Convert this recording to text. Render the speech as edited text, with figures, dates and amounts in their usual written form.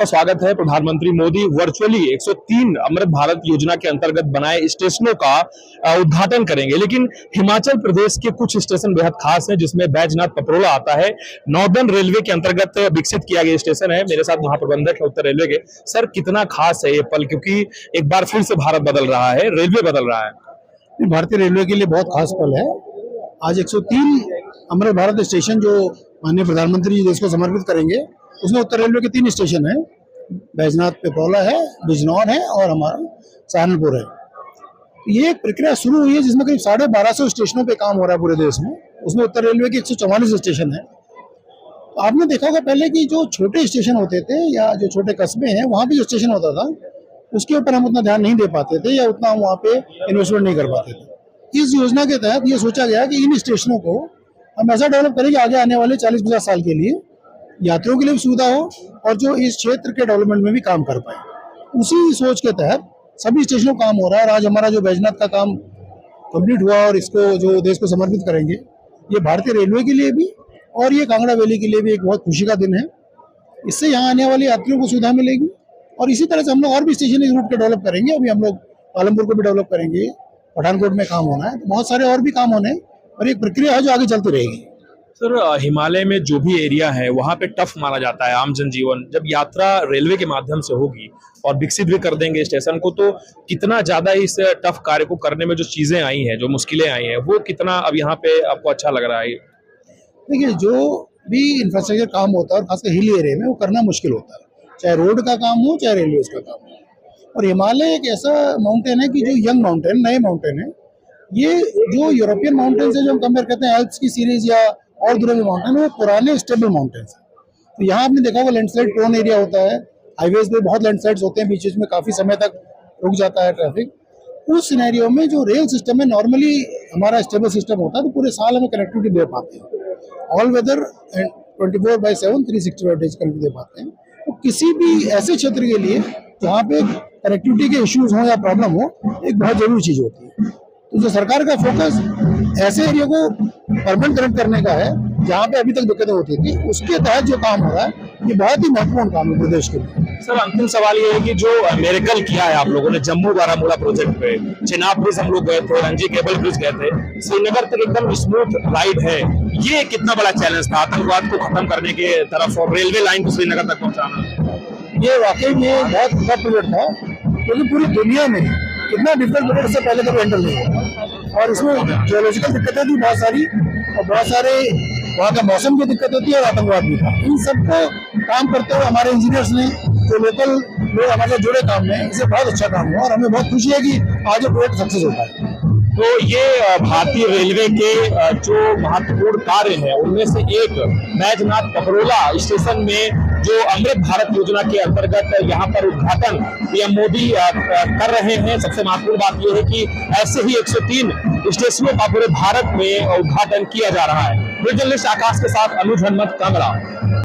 आपका स्वागत है। प्रधानमंत्री मोदी वर्चुअली 103 अमृत भारत योजना के अंतर्गत बनाए स्टेशनों का उद्घाटन करेंगे, लेकिन हिमाचल प्रदेश के कुछ स्टेशन बेहद खास हैं, जिसमें बैजनाथ पपरोला आता है। नॉर्दर्न रेलवे के अंतर्गत विकसित किया गया स्टेशन है। मेरे साथ महाप्रबंधक है उत्तर रेलवे के। सर, कितना खास है ये पल, क्योंकि एक बार फिर से भारत बदल रहा है, रेलवे बदल रहा है। भारतीय रेलवे के लिए बहुत खास पल है। आज 103 अमृत भारत स्टेशन जो माननीय प्रधानमंत्री जी देश को समर्पित करेंगे, उसमें उत्तर रेलवे के 3 स्टेशन हैं। बैजनाथ पपरोला है, बिजनौर है और हमारा सहारनपुर है। ये एक प्रक्रिया शुरू हुई है जिसमें करीब 1250 स्टेशनों पे काम हो रहा है पूरे देश में। उसमें उत्तर रेलवे के 144 स्टेशन है। तो आपने देखा होगा पहले कि जो छोटे स्टेशन होते थे या जो छोटे कस्बे हैं, वहाँ पे जो स्टेशन होता था उसके ऊपर हम उतना ध्यान नहीं दे पाते थे या उतना वहाँ पे इन्वेस्टमेंट नहीं कर पाते थे। इस योजना के तहत ये सोचा गया कि इन स्टेशनों को हम ऐसा डेवलप करें कि आगे आने वाले 40-50 साल के लिए यात्रियों के लिए भी सुविधा हो और जो इस क्षेत्र के डेवलपमेंट में भी काम कर पाए। उसी सोच के तहत सभी स्टेशनों का काम हो रहा है। और आज हमारा जो बैजनाथ का काम कंप्लीट हुआ और इसको जो देश को समर्पित करेंगे, ये भारतीय रेलवे के लिए भी और ये कांगड़ा वैली के लिए भी एक बहुत खुशी का दिन है। इससे यहाँ आने वाले यात्रियों को सुविधा मिलेगी और इसी तरह से हम लोग और भी स्टेशन इस रूट के डेवलप करेंगे। अभी हम लोग पालमपुर को भी डेवलप करेंगे, पठानकोट में काम होना है, तो बहुत सारे और भी काम होने हैं और एक प्रक्रिया है जो आगे चलती रहेगी। सर, हिमालय में जो भी एरिया है वहां पे टफ माना जाता है आम जनजीवन। जब यात्रा रेलवे के माध्यम से होगी और विकसित भी कर देंगे स्टेशन को, तो कितना ज्यादा इस टफ कार्य को करने में जो चीजें आई हैं, जो मुश्किलें आई हैं, वो कितना अब यहाँ पे आपको अच्छा लग रहा है? देखिए, जो भी इंफ्रास्ट्रक्चर काम होता है और खासकर हिल एरिया में वो करना मुश्किल होता है, चाहे रोड का काम हो चाहे रेलवे का काम हो। और हिमालय एक ऐसा माउंटेन है कि जो यंग माउंटेन, नए माउंटेन है। ये जो यूरोपियन माउंटेन से जो हम कंपेयर करते हैं एल्प्स की सीरीज या और दूसरे माउंटेन, वो पुराने स्टेबल माउंटेन्स हैं। तो यहाँ आपने देखा होगा लैंडस्लाइड प्रोन एरिया होता है, हाईवेज पे बहुत लैंडस्लाइड्स होते हैं, बीच में काफी समय तक रुक जाता है ट्रैफिक। उस सिनेरियो में जो रेल सिस्टम है, नॉर्मली हमारा स्टेबल सिस्टम होता है, तो पूरे साल हमें कनेक्टिविटी दे पाते हैं। ऑल वेदर 24/7 365 डेज कनेक्टिविटी दे पाते हैं। तो किसी भी ऐसे क्षेत्र के लिए जहाँ पे कनेक्टिविटी के इश्यूज हो या प्रॉब्लम हो, एक बहुत जरूरी चीज होती है। तो जो सरकार का फोकस ऐसे एरिया को परमानेंट कनेक्ट करने का है जहाँ पे अभी तक दिक्कतें होती थी, उसके तहत जो काम हो रहा है ये बहुत ही महत्वपूर्ण काम है प्रदेश के लिए। सर, अंतिम सवाल ये है कि जो मेरेकल किया है आप लोगों ने जम्मू बारामूला प्रोजेक्ट पे, चिनाब ब्रिज हम लोग गए थे, रंजी केबल ब्रिज गए थे, श्रीनगर तक एकदम स्मूथ राइड है, ये कितना बड़ा चैलेंज था आतंकवाद को खत्म करने के तरफ और रेलवे लाइन को श्रीनगर तक पहुंचाना? ये वाकई में बहुत टफ प्रोजेक्ट था, क्योंकि पूरी दुनिया में इतना डिफिकल्ट प्रोजेक्ट से पहले कभी हैंडल नहीं हुआ। और इसमें जियोलॉजिकल दिक्कतें थी बहुत सारी, और बहुत सारे वहाँ का मौसम की दिक्कत होती है और आतंकवाद भी था। इन सबको काम करते हुए हमारे इंजीनियर्स ने, जो लोकल लोग हमारे साथ जुड़े काम में, इसे बहुत अच्छा काम हुआ और हमें बहुत खुशी है कि आज ये प्रोजेक्ट सक्सेस होता है। तो ये भारतीय रेलवे के जो महत्वपूर्ण कार्य हैं उनमें से एक बैजनाथ पपरोला स्टेशन में जो अमृत भारत योजना के अंतर्गत यहाँ पर उद्घाटन पीएम मोदी कर रहे हैं। सबसे महत्वपूर्ण बात यह है कि ऐसे ही 103 स्टेशनों का पूरे भारत में उद्घाटन किया जा रहा है। जर्नलिस्ट आकाश के साथ अनुज हनुमत, कांगड़ा।